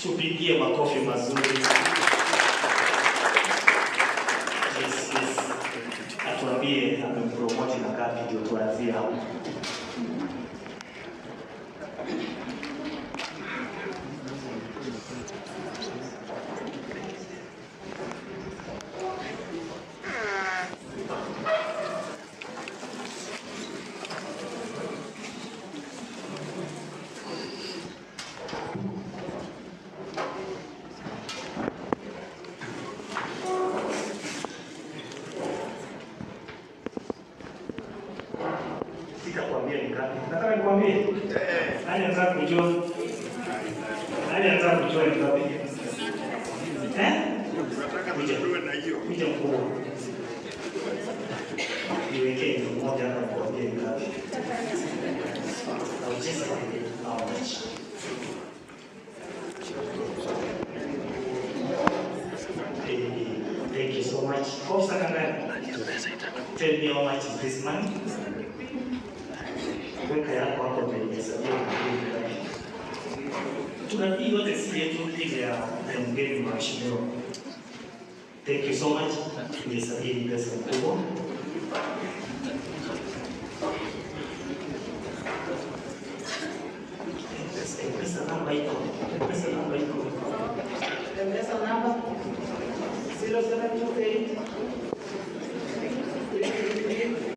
Tupigie makofi mazuri. Yes. Atuambie amempromote na ngapi ndio tuanzie hapo. Sitakwambia ni ngapi. Nataka nikwambie. Nani anataka kujua? Nani anataka kujua ni ngapi? Nataka kujua na hiyo. Kuja mkubwa. Niwekee mmoja hapa nikwambie ni ngapi. Au cheza au mechi. Thank you so much. Tell me how much is this money? Weka yako hapo kwenye sabuni. Tunajua yote si yetu ile ya mgeni mheshimiwa. Thank you so much. Tungesaidia pesa kubwa. Pesa namba iko. Pesa namba 0728